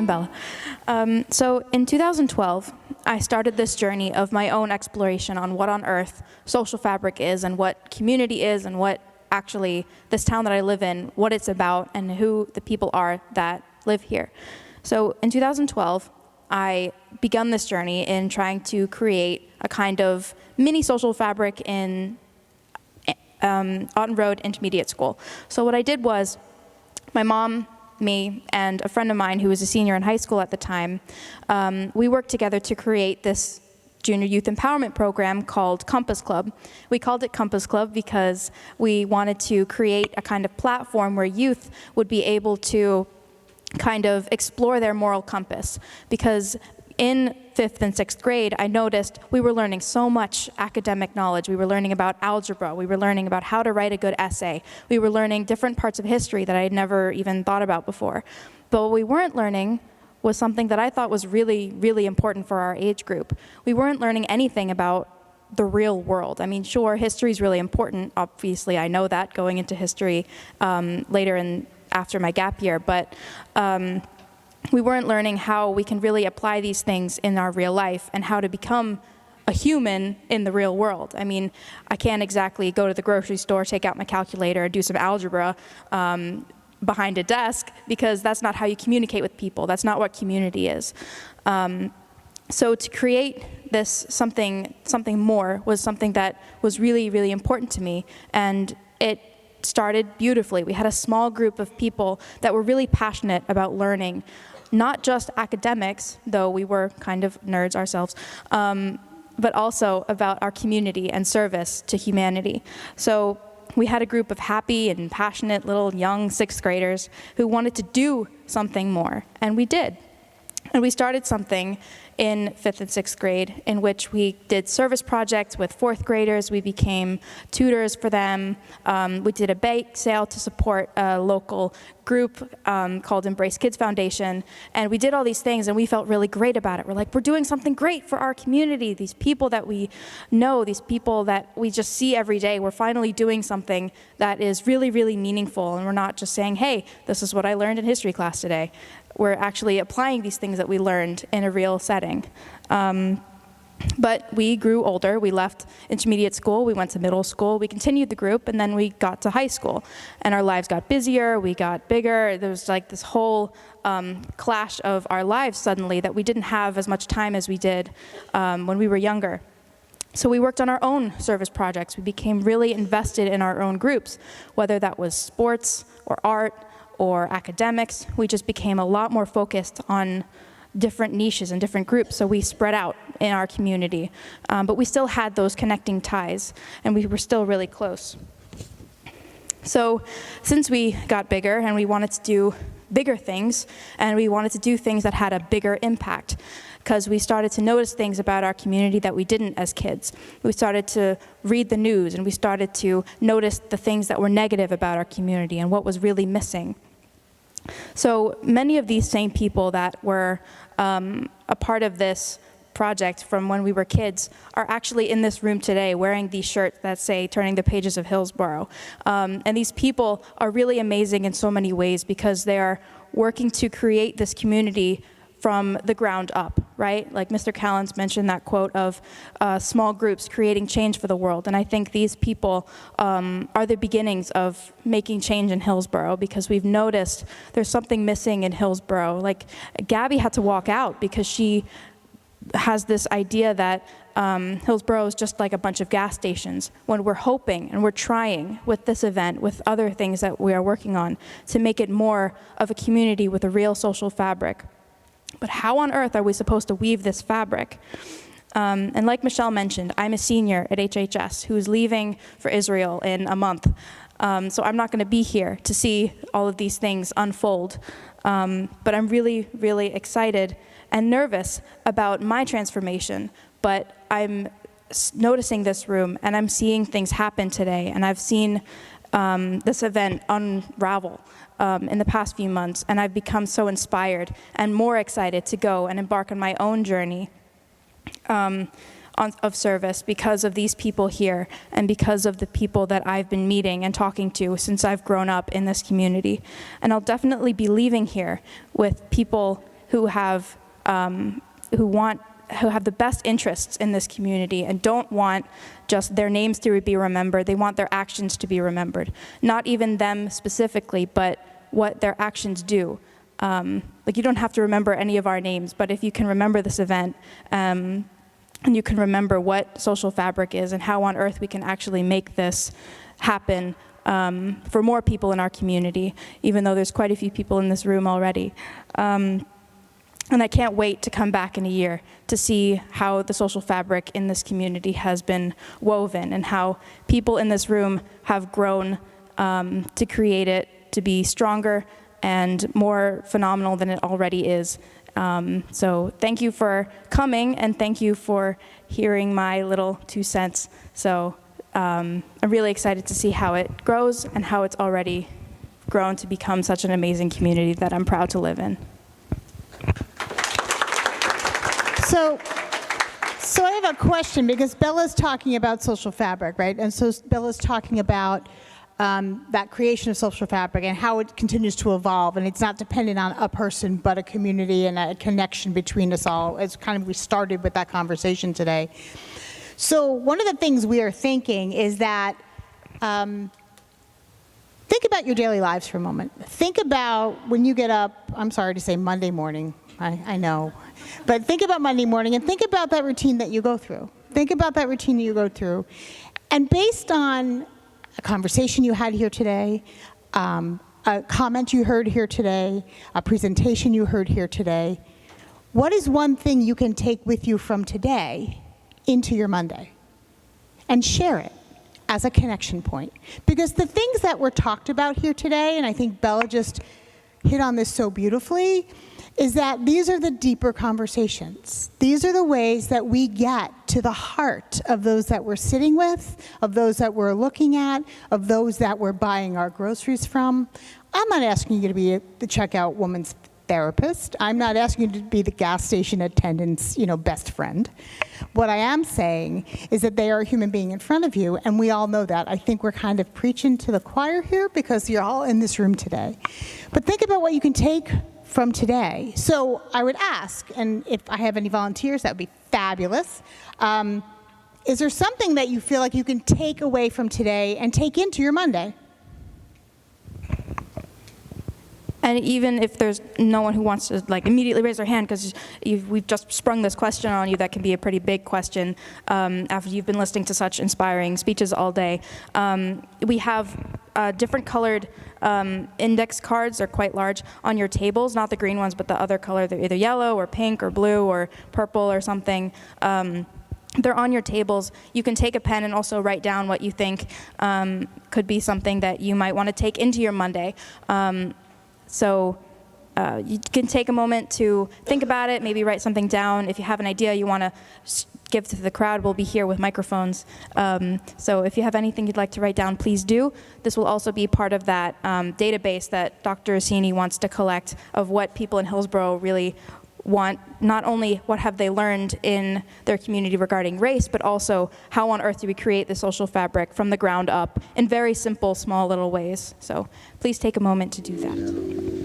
Bella. So in 2012, I started this journey of my own exploration on what on earth social fabric is and what community is and what actually this town that I live in, what it's about and who the people are that live here. So in 2012, I begun this journey in trying to create a kind of mini social fabric in Auten Road Intermediate School. So what I did was, my mom, me, and a friend of mine who was a senior in high school at the time, we worked together to create this junior youth empowerment program called Compass Club. We called it Compass Club because we wanted to create a kind of platform where youth would be able to kind of explore their moral compass. Because in 5th and 6th grade, I noticed we were learning so much academic knowledge. We were learning about algebra. We were learning about how to write a good essay. We were learning different parts of history that I had never even thought about before. But what we weren't learning was something that I thought was really, really important for our age group. We weren't learning anything about the real world. I mean, sure, history is really important. Obviously, I know that going into history later after my gap year, but we weren't learning how we can really apply these things in our real life and how to become a human in the real world. I mean, I can't exactly go to the grocery store, take out my calculator, and do some algebra behind a desk, because that's not how you communicate with people. That's not what community is. So to create this something more was something that was really, really important to me, and it started beautifully. We had a small group of people that were really passionate about learning, not just academics, though we were kind of nerds ourselves, but also about our community and service to humanity. So we had a group of happy and passionate little young 6th graders who wanted to do something more, and we did. And we started something in 5th and 6th grade in which we did service projects with 4th graders. We became tutors for them. We did a bake sale to support a local group called Embrace Kids Foundation. And we did all these things, and we felt really great about it. We're like, we're doing something great for our community. These people that we know, these people that we just see every day, we're finally doing something that is really, really meaningful. And we're not just saying, hey, this is what I learned in history class today. We're actually applying these things that we learned in a real setting. But we grew older. We left intermediate school. We went to middle school. We continued the group, and then we got to high school. And our lives got busier. We got bigger. There was like this whole clash of our lives suddenly that we didn't have as much time as we did when we were younger. So we worked on our own service projects. We became really invested in our own groups, whether that was sports or art or academics. We just became a lot more focused on different niches and different groups, so we spread out in our community. But we still had those connecting ties, and we were still really close. So since we got bigger and we wanted to do bigger things, and we wanted to do things that had a bigger impact, because we started to notice things about our community that we didn't as kids. We started to read the news, and we started to notice the things that were negative about our community and what was really missing. So many of these same people that were a part of this project from when we were kids are actually in this room today wearing these shirts that say Turning the Pages of Hillsborough. And these people are really amazing in so many ways because they are working to create this community from the ground up, right? Like Mr. Callens mentioned that quote of small groups creating change for the world. And I think these people are the beginnings of making change in Hillsborough, because we've noticed there's something missing in Hillsborough. Like Gabby had to walk out because she has this idea that Hillsborough is just like a bunch of gas stations, when we're hoping and we're trying with this event, with other things that we are working on, to make it more of a community with a real social fabric. But how on earth are we supposed to weave this fabric? And like Michelle mentioned, I'm a senior at HHS who's leaving for Israel in a month. So I'm not going to be here to see all of these things unfold. But I'm really, really excited and nervous about my transformation. But I'm noticing this room, and I'm seeing things happen today, and I've seen this event unravel in the past few months, and I've become so inspired and more excited to go and embark on my own journey of service because of these people here and because of the people that I've been meeting and talking to since I've grown up in this community. And I'll definitely be leaving here with people who have the best interests in this community and don't want just their names to be remembered. They want their actions to be remembered. Not even them specifically, but what their actions do. Like, you don't have to remember any of our names, but if you can remember this event, and you can remember what social fabric is and how on earth we can actually make this happen for more people in our community, even though there's quite a few people in this room already. And I can't wait to come back in a year to see how the social fabric in this community has been woven and how people in this room have grown to create it to be stronger and more phenomenal than it already is. So thank you for coming, and thank you for hearing my little 2 cents. So I'm really excited to see how it grows and how it's already grown to become such an amazing community that I'm proud to live in. So I have a question, because Bella's talking about social fabric, right? And so Bella's talking about that creation of social fabric and how it continues to evolve, and it's not dependent on a person, but a community and a connection between us all. It's kind of, we started with that conversation today. So one of the things we are thinking is that, think about your daily lives for a moment. Think about when you get up, I'm sorry to say Monday morning, I know. But think about Monday morning and think about that routine that you go through. Think about that routine that you go through. And based on a conversation you had here today, a comment you heard here today, a presentation you heard here today, what is one thing you can take with you from today into your Monday and share it as a connection point? Because the things that were talked about here today, and I think Bella just hit on this so beautifully, is that these are the deeper conversations. These are the ways that we get to the heart of those that we're sitting with, of those that we're looking at, of those that we're buying our groceries from. I'm not asking you to be the checkout woman's therapist. I'm not asking you to be the gas station attendant's, best friend. What I am saying is that they are a human being in front of you, and we all know that. I think we're kind of preaching to the choir here because you're all in this room today. But think about what you can take from today. So I would ask, and if I have any volunteers, that would be fabulous. Is there something that you feel like you can take away from today and take into your Monday? And even if there's no one who wants to immediately raise their hand, because we've just sprung this question on you that can be a pretty big question after you've been listening to such inspiring speeches all day. We have different colored index cards. They're quite large on your tables, not the green ones, but the other color. They're either yellow or pink or blue or purple or something. They're on your tables. You can take a pen and also write down what you think could be something that you might want to take into your Monday. So you can take a moment to think about it, maybe write something down. If you have an idea you want to give to the crowd, we'll be here with microphones. So if you have anything you'd like to write down, please do. This will also be part of that database that Dr. Assini wants to collect of what people in Hillsborough really want, not only what have they learned in their community regarding race, but also how on earth do we create the social fabric from the ground up in very simple, small little ways. So please take a moment to do that.